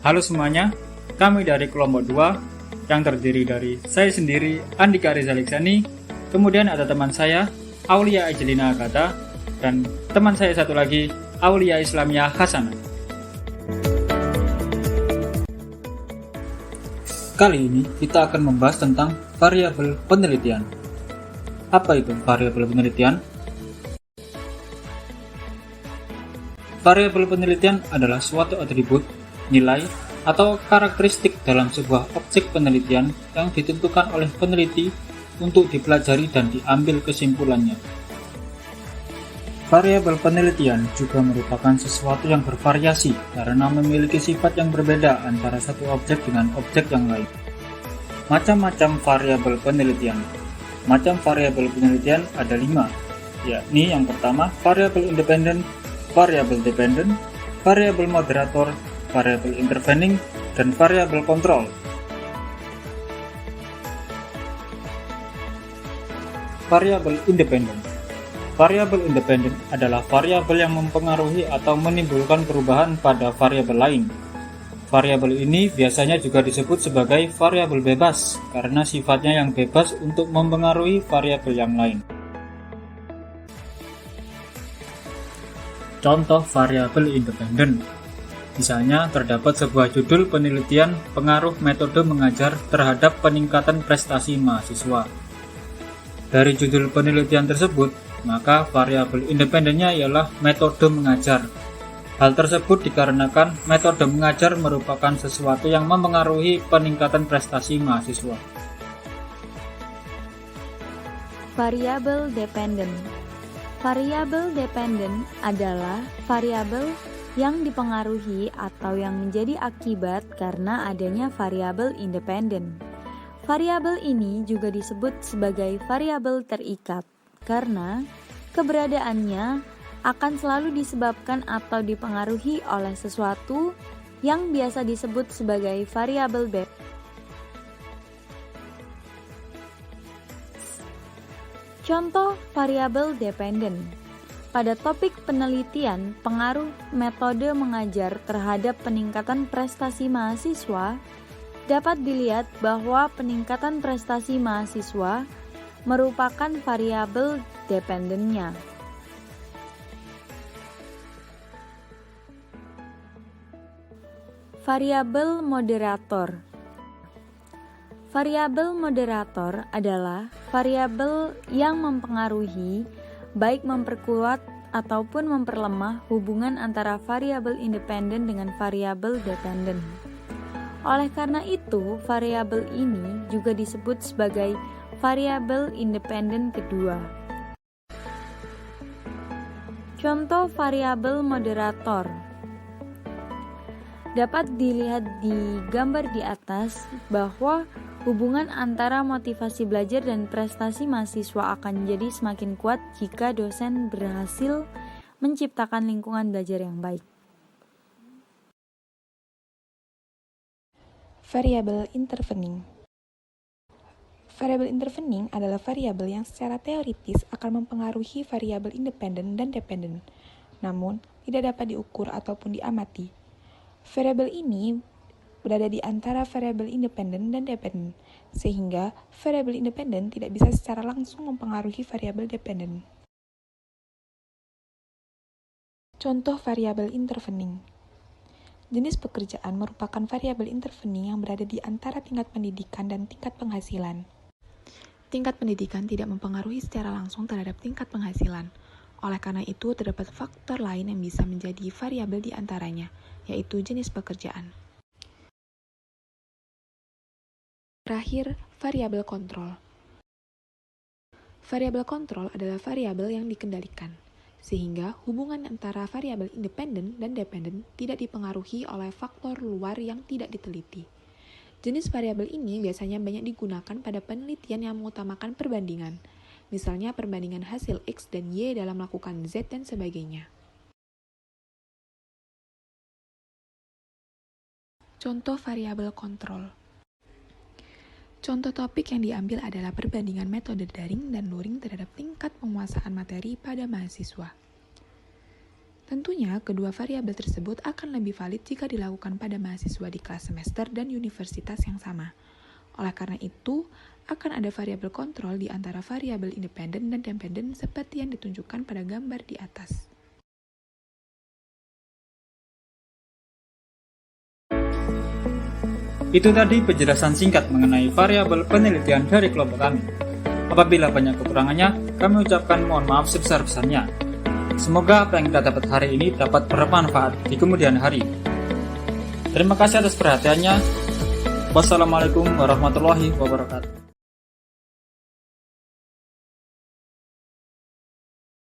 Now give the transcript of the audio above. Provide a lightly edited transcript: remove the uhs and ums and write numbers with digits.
Halo semuanya, kami dari kelompok 2 yang terdiri dari saya sendiri, Andika Rizal Iksani, kemudian ada teman saya, Aulia Ajelina Agata, dan teman saya satu lagi, Aulia Islamia Hasanah. Kali ini kita akan membahas tentang variabel penelitian. Apa itu variabel penelitian? Variabel penelitian adalah suatu atribut, nilai, atau karakteristik dalam sebuah objek penelitian yang ditentukan oleh peneliti untuk dipelajari dan diambil kesimpulannya. Variabel penelitian juga merupakan sesuatu yang bervariasi karena memiliki sifat yang berbeda antara satu objek dengan objek yang lain. Macam-macam variabel penelitian. Macam variabel penelitian ada 5, yakni yang pertama variabel independen, variabel dependen, variabel moderator, variabel intervening, dan variabel kontrol. Variabel independen. Variabel independen adalah variabel yang mempengaruhi atau menimbulkan perubahan pada variabel lain. Variabel ini biasanya juga disebut sebagai variabel bebas karena sifatnya yang bebas untuk mempengaruhi variabel yang lain. Contoh variabel independen. Misalnya terdapat sebuah judul penelitian pengaruh metode mengajar terhadap peningkatan prestasi mahasiswa. Dari judul penelitian tersebut, maka variabel independennya ialah metode mengajar. Hal tersebut dikarenakan metode mengajar merupakan sesuatu yang mempengaruhi peningkatan prestasi mahasiswa. Variabel dependen. Variabel dependen adalah variabel yang dipengaruhi atau yang menjadi akibat karena adanya variabel independen. Variabel ini juga disebut sebagai variabel terikat karena keberadaannya akan selalu disebabkan atau dipengaruhi oleh sesuatu yang biasa disebut sebagai variabel bebas. Contoh variabel dependen. Pada topik penelitian pengaruh metode mengajar terhadap peningkatan prestasi mahasiswa, dapat dilihat bahwa peningkatan prestasi mahasiswa merupakan variabel dependennya. Variabel moderator. Variabel moderator adalah variabel yang mempengaruhi, baik memperkuat ataupun memperlemah hubungan antara variabel independen dengan variabel dependen. Oleh karena itu, variabel ini juga disebut sebagai variabel independen kedua. Contoh variabel moderator dapat dilihat di gambar di atas bahwa hubungan antara motivasi belajar dan prestasi mahasiswa akan jadi semakin kuat jika dosen berhasil menciptakan lingkungan belajar yang baik. Variabel intervening. Variabel intervening adalah variabel yang secara teoritis akan mempengaruhi variabel independen dan dependen, namun tidak dapat diukur ataupun diamati. Variabel ini berada di antara variabel independen dan dependen, sehingga variabel independen tidak bisa secara langsung mempengaruhi variabel dependen. Contoh variabel intervening. Jenis pekerjaan merupakan variabel intervening yang berada di antara tingkat pendidikan dan tingkat penghasilan. Tingkat pendidikan tidak mempengaruhi secara langsung terhadap tingkat penghasilan. Oleh karena itu, terdapat faktor lain yang bisa menjadi variabel di antaranya, yaitu jenis pekerjaan. Terakhir, variabel kontrol. Variabel kontrol adalah variabel yang dikendalikan, sehingga hubungan antara variabel independen dan dependen tidak dipengaruhi oleh faktor luar yang tidak diteliti. Jenis variabel ini biasanya banyak digunakan pada penelitian yang mengutamakan perbandingan, misalnya perbandingan hasil X dan Y dalam melakukan Z dan sebagainya. Contoh variabel kontrol. Contoh topik yang diambil adalah perbandingan metode daring dan luring terhadap tingkat penguasaan materi pada mahasiswa. Tentunya, kedua variabel tersebut akan lebih valid jika dilakukan pada mahasiswa di kelas semester dan universitas yang sama. Oleh karena itu, akan ada variabel kontrol di antara variabel independen dan dependen seperti yang ditunjukkan pada gambar di atas. Itu tadi penjelasan singkat mengenai variabel penelitian dari kelompok kami. Apabila banyak kekurangannya, kami ucapkan mohon maaf sebesar-besarnya. Semoga apa yang kita dapat hari ini dapat bermanfaat di kemudian hari. Terima kasih atas perhatiannya. Wassalamualaikum warahmatullahi wabarakatuh.